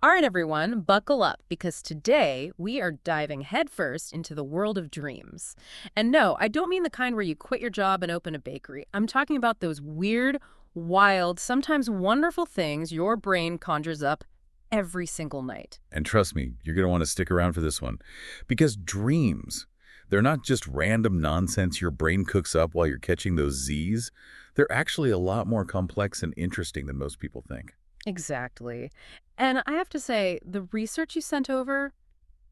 All right, everyone, buckle up because today we are diving headfirst into the world of dreams. And no, I don't mean the kind where you quit your job and open a bakery. I'm talking about those weird, wild, sometimes wonderful things your brain conjures up every single night. And trust me, you're going to want to stick around for this one. Because dreams, they're not just random nonsense your brain cooks up while you're catching those Z's. They're actually a lot more complex and interesting than most people think. Exactly. And I have to say, the research you sent over,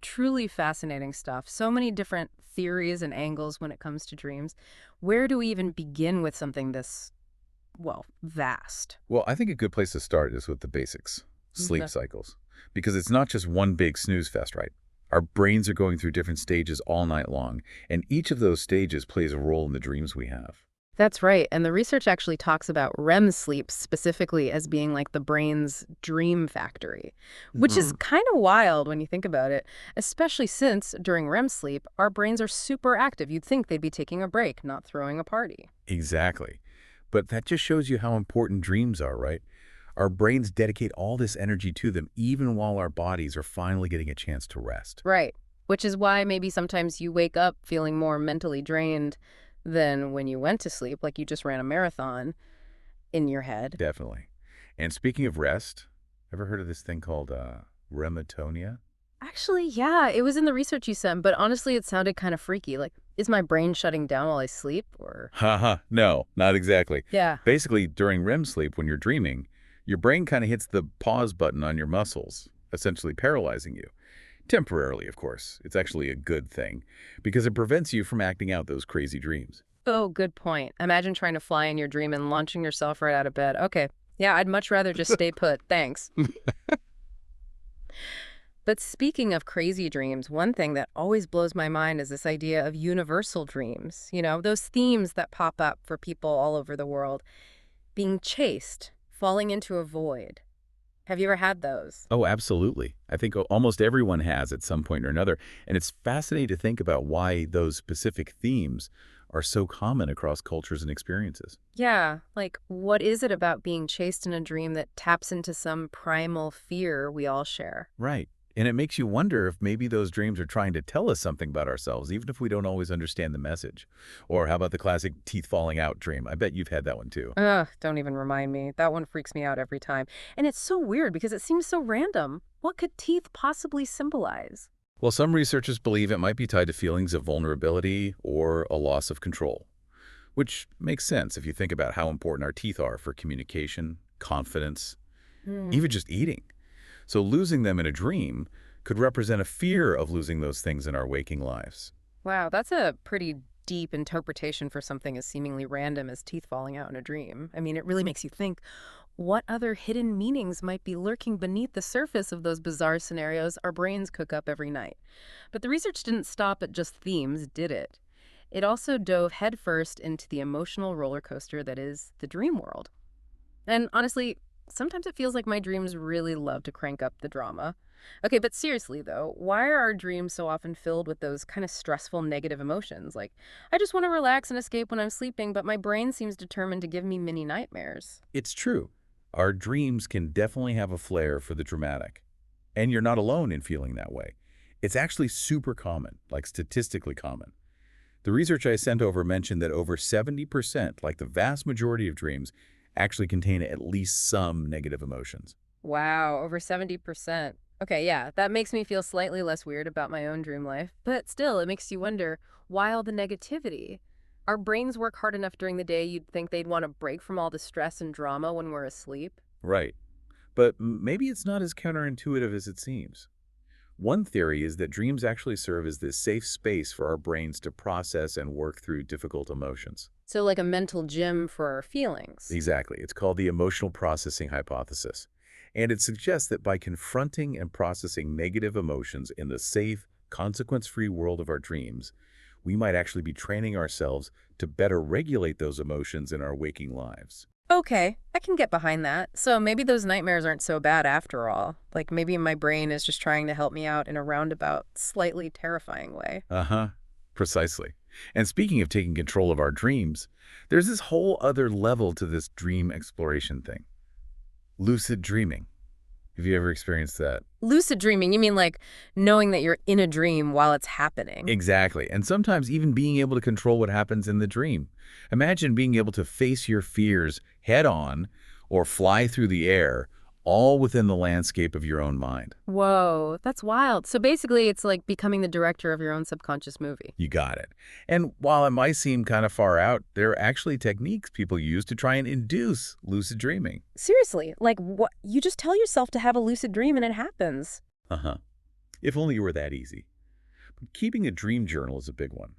truly fascinating stuff. So many different theories and angles when it comes to dreams. Where do we even begin with something this, well, vast? Well, I think a good place to start is with the basics, sleep Okay. cycles. Because it's not just one big snooze fest, right? Our brains are going through different stages all night long, and each of those stages plays a role in the dreams we have. That's right. And the research actually talks about REM sleep specifically as being like the brain's dream factory, which is kind of wild when you think about it, especially since during REM sleep, our brains are super active. You'd think they'd be taking a break, not throwing a party. Exactly. But that just shows you how important dreams are, right? Our brains dedicate all this energy to them even while our bodies are finally getting a chance to rest. Right. Which is why maybe sometimes you wake up feeling more mentally drained than when you went to sleep, like you just ran a marathon in your head. Definitely. And speaking of rest, ever heard of this thing called rematonia? Actually, yeah, it was in the research you sent, but honestly, it sounded kind of freaky. Like, is my brain shutting down while I sleep? Or, Haha, no, not exactly. yeah. Basically, during REM sleep, when you're dreaming, your brain kind of hits the pause button on your muscles, essentially paralyzing you. Temporarily, of course. It's actually a good thing because it prevents you from acting out those crazy dreams. Oh, good point. Imagine trying to fly in your dream and launching yourself right out of bed. Okay. Yeah, I'd much rather just stay put. Thanks. But speaking of crazy dreams, one thing that always blows my mind is this idea of universal dreams. You know, those themes that pop up for people all over the world. Being chased, falling into a void. Have you ever had those? Oh, absolutely. I think almost everyone has at some point or another. And it's fascinating to think about why those specific themes are so common across cultures and experiences. Yeah, like what is it about being chased in a dream that taps into some primal fear we all share? Right. And it makes you wonder if maybe those dreams are trying to tell us something about ourselves, even if we don't always understand the message. Or how about the classic teeth falling out dream? I bet you've had that one too. Ugh, don't even remind me. That one freaks me out every time. And it's so weird because it seems so random. What could teeth possibly symbolize? Well, some researchers believe it might be tied to feelings of vulnerability or a loss of control, which makes sense if you think about how important our teeth are for communication, confidence, Hmm. even just eating. So losing them in a dream could represent a fear of losing those things in our waking lives. Wow, that's a pretty deep interpretation for something as seemingly random as teeth falling out in a dream. I mean, it really makes you think what other hidden meanings might be lurking beneath the surface of those bizarre scenarios our brains cook up every night. But the research didn't stop at just themes, did it? It also dove headfirst into the emotional roller coaster that is the dream world. And honestly, sometimes it feels like my dreams really love to crank up the drama. Okay, but seriously though, why are our dreams so often filled with those kind of stressful negative emotions? Like, I just want to relax and escape when I'm sleeping, but my brain seems determined to give me mini nightmares. It's true. Our dreams can definitely have a flair for the dramatic. And you're not alone in feeling that way. It's actually super common, like statistically common. The research I sent over mentioned that over 70%, like the vast majority of dreams, actually contain at least some negative emotions. Wow, over 70%. Okay, yeah, that makes me feel slightly less weird about my own dream life. But still, it makes you wonder, why all the negativity? Our brains work hard enough during the day, you'd think they'd want a break from all the stress and drama when we're asleep. Right. But maybe it's not as counterintuitive as it seems. One theory is that dreams actually serve as this safe space for our brains to process and work through difficult emotions. So, like a mental gym for our feelings. Exactly. It's called the emotional processing hypothesis. And it suggests that by confronting and processing negative emotions in the safe, consequence-free world of our dreams, we might actually be training ourselves to better regulate those emotions in our waking lives. Okay, I can get behind that. So maybe those nightmares aren't so bad after all. Like maybe my brain is just trying to help me out in a roundabout, slightly terrifying way. Uh-huh. Precisely. And speaking of taking control of our dreams, there's this whole other level to this dream exploration thing. Lucid dreaming. Have you ever experienced that? Lucid dreaming, you mean like knowing that you're in a dream while it's happening? Exactly. And sometimes even being able to control what happens in the dream. Imagine being able to face your fears head on or fly through the air, all within the landscape of your own mind. Whoa, that's wild. So basically, it's like becoming the director of your own subconscious movie. You got it. And while it might seem kind of far out, there are actually techniques people use to try and induce lucid dreaming. Seriously, like what? You just tell yourself to have a lucid dream and it happens. Uh-huh. If only it were that easy. But keeping a dream journal is a big one.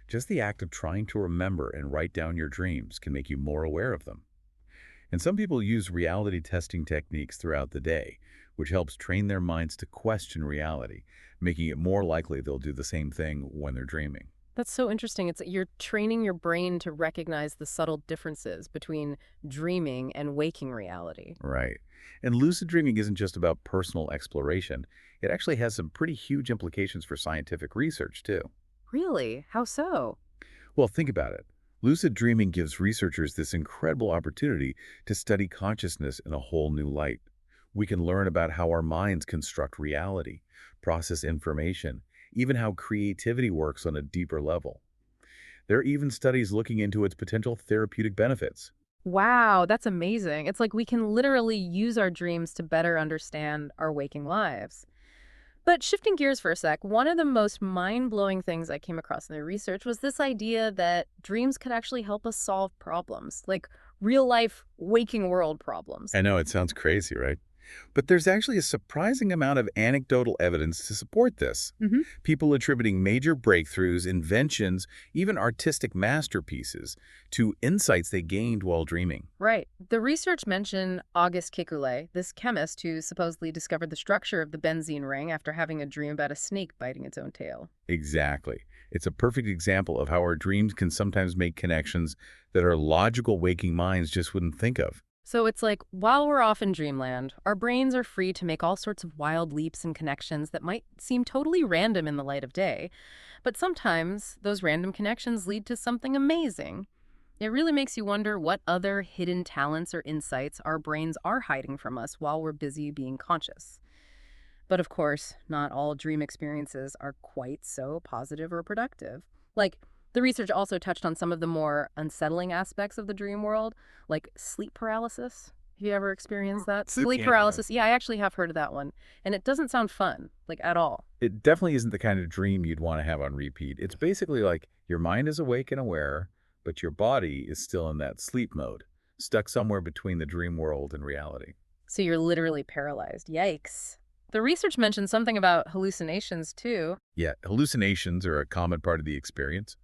Just the act of trying to remember and write down your dreams can make you more aware of them. And some people use reality testing techniques throughout the day, which helps train their minds to question reality, making it more likely they'll do the same thing when they're dreaming. That's so interesting. It's you're training your brain to recognize the subtle differences between dreaming and waking reality. Right. And lucid dreaming isn't just about personal exploration. It actually has some pretty huge implications for scientific research, too. Really? How so? Well, think about it. Lucid dreaming gives researchers this incredible opportunity to study consciousness in a whole new light. We can learn about how our minds construct reality, process information, even how creativity works on a deeper level. There are even studies looking into its potential therapeutic benefits. Wow, that's amazing. It's like we can literally use our dreams to better understand our waking lives. But shifting gears for a sec, one of the most mind-blowing things I came across in the research was this idea that dreams could actually help us solve problems, like real-life waking world problems. I know it sounds crazy, right? But there's actually a surprising amount of anecdotal evidence to support this. hmm People attributing major breakthroughs, inventions, even artistic masterpieces to insights they gained while dreaming. Right. The research mentioned Auguste Kekule, this chemist who supposedly discovered the structure of the benzene ring after having a dream about a snake biting its own tail. Exactly. It's a perfect example of how our dreams can sometimes make connections that our logical waking minds just wouldn't think of. So it's like, while we're off in dreamland, our brains are free to make all sorts of wild leaps and connections that might seem totally random in the light of day. But sometimes those random connections lead to something amazing. It really makes you wonder what other hidden talents or insights our brains are hiding from us while we're busy being conscious. But of course, not all dream experiences are quite so positive or productive. Like, the research also touched on some of the more unsettling aspects of the dream world, like sleep paralysis. Have you ever experienced that? Sleep paralysis, yeah, I actually have heard of that one. And it doesn't sound fun, like at all. It definitely isn't the kind of dream you'd want to have on repeat. It's basically like your mind is awake and aware, but your body is still in that sleep mode, stuck somewhere between the dream world and reality. So you're literally paralyzed. Yikes. The research mentioned something about hallucinations, too. Yeah, hallucinations are a common part of the experience,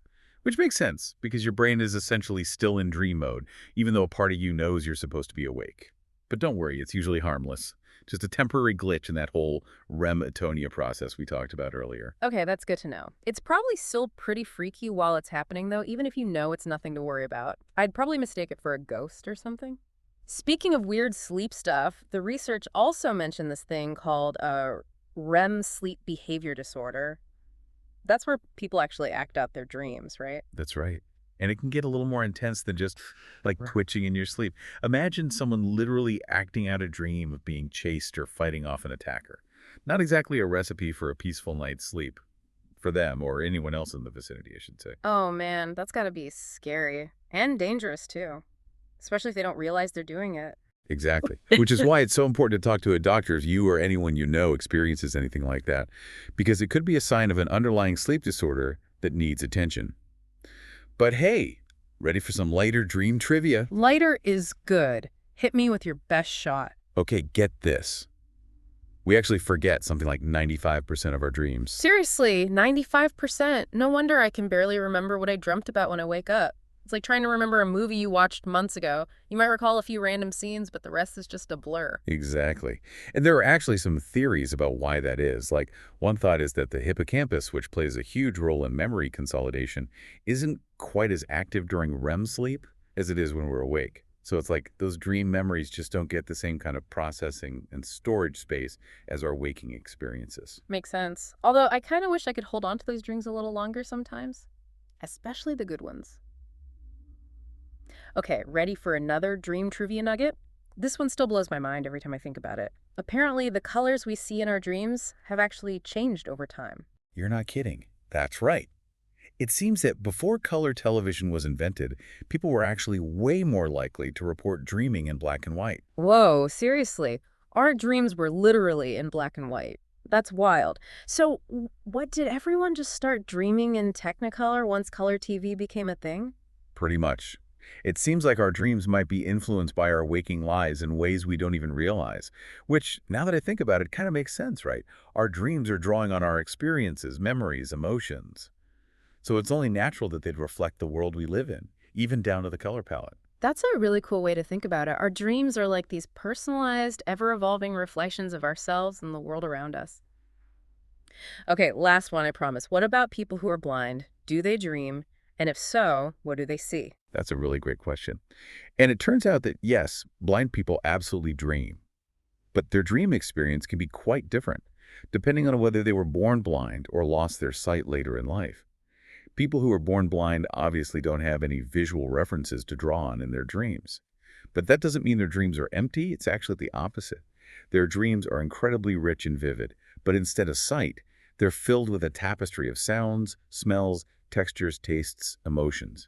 which makes sense because your brain is essentially still in dream mode, even though a part of you knows you're supposed to be awake. But don't worry, it's usually harmless. Just a temporary glitch in that whole REM atonia process we talked about earlier. Okay, that's good to know. It's probably still pretty freaky while it's happening, though, even if you know it's nothing to worry about. I'd probably mistake it for a ghost or something. Speaking of weird sleep stuff, the research also mentioned this thing called REM sleep behavior disorder. That's where people actually act out their dreams, right? That's right. And it can get a little more intense than just like Right. twitching in your sleep. Imagine someone literally acting out a dream of being chased or fighting off an attacker. Not exactly a recipe for a peaceful night's sleep for them or anyone else in the vicinity, I should say. Oh man, that's gotta be scary and dangerous too, especially if they don't realize they're doing it. Exactly. Which is why it's so important to talk to a doctor if you or anyone you know experiences anything like that, because it could be a sign of an underlying sleep disorder that needs attention. But hey, ready for some lighter dream trivia? Lighter is good. Hit me with your best shot. Okay, get this. We actually forget something like 95% of our dreams. Seriously, 95%. No wonder I can barely remember what I dreamt about when I wake up. It's like trying to remember a movie you watched months ago. You might recall a few random scenes, but the rest is just a blur. Exactly. And there are actually some theories about why that is. Like, one thought is that the hippocampus, which plays a huge role in memory consolidation, isn't quite as active during REM sleep as it is when we're awake. So it's like those dream memories just don't get the same kind of processing and storage space as our waking experiences. Makes sense. Although I kind of wish I could hold on to those dreams a little longer sometimes, especially the good ones. Okay, ready for another dream trivia nugget? This one still blows my mind every time I think about it. Apparently, the colors we see in our dreams have actually changed over time. You're not kidding. That's right. It seems that before color television was invented, people were actually way more likely to report dreaming in black and white. Whoa, seriously. Our dreams were literally in black and white. That's wild. So, what did everyone just start dreaming in Technicolor once color TV became a thing? Pretty much. It seems like our dreams might be influenced by our waking lives in ways we don't even realize, which, now that I think about it, kind of makes sense, right? Our dreams are drawing on our experiences, memories, emotions. So it's only natural that they'd reflect the world we live in, even down to the color palette. That's a really cool way to think about it. Our dreams are like these personalized, ever evolving reflections of ourselves and the world around us. Okay, last one, I promise. What about people who are blind? Do they dream? And if so, what do they see? That's a really great question. And it turns out that, yes, blind people absolutely dream, but their dream experience can be quite different, depending on whether they were born blind or lost their sight later in life. People who are born blind obviously don't have any visual references to draw on in their dreams. But that doesn't mean their dreams are empty. It's actually the opposite. Their dreams are incredibly rich and vivid, but instead of sight, they're filled with a tapestry of sounds, smells, textures, tastes, emotions.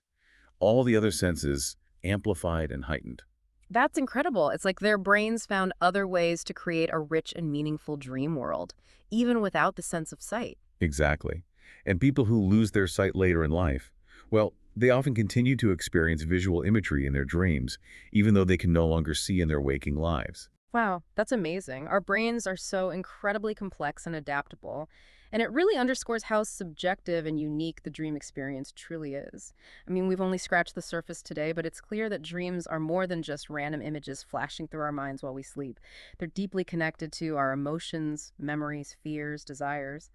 All the other senses amplified and heightened. That's incredible. It's like their brains found other ways to create a rich and meaningful dream world, even without the sense of sight. Exactly. And people who lose their sight later in life, well, they often continue to experience visual imagery in their dreams, even though they can no longer see in their waking lives. Wow, that's amazing. Our brains are so incredibly complex and adaptable, and it really underscores how subjective and unique the dream experience truly is. I mean, we've only scratched the surface today, but it's clear that dreams are more than just random images flashing through our minds while we sleep. They're deeply connected to our emotions, memories, fears, desires,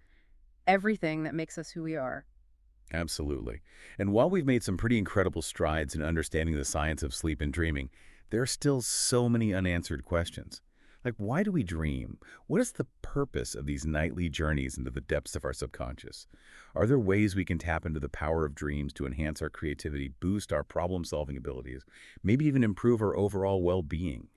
everything that makes us who we are. Absolutely. And while we've made some pretty incredible strides in understanding the science of sleep and dreaming, there are still so many unanswered questions. Like, why do we dream? What is the purpose of these nightly journeys into the depths of our subconscious? Are there ways we can tap into the power of dreams to enhance our creativity, boost our problem-solving abilities, maybe even improve our overall well-being?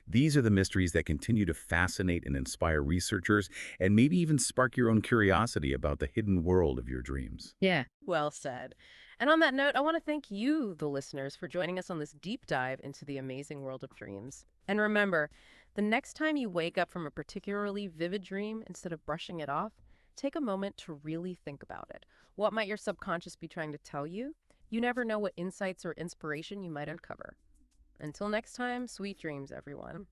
These are the mysteries that continue to fascinate and inspire researchers and maybe even spark your own curiosity about the hidden world of your dreams. Yeah. Well said. And on that note, I want to thank you, the listeners, for joining us on this deep dive into the amazing world of dreams. And remember, the next time you wake up from a particularly vivid dream, instead of brushing it off, take a moment to really think about it. What might your subconscious be trying to tell you? You never know what insights or inspiration you might uncover. Until next time, sweet dreams, everyone.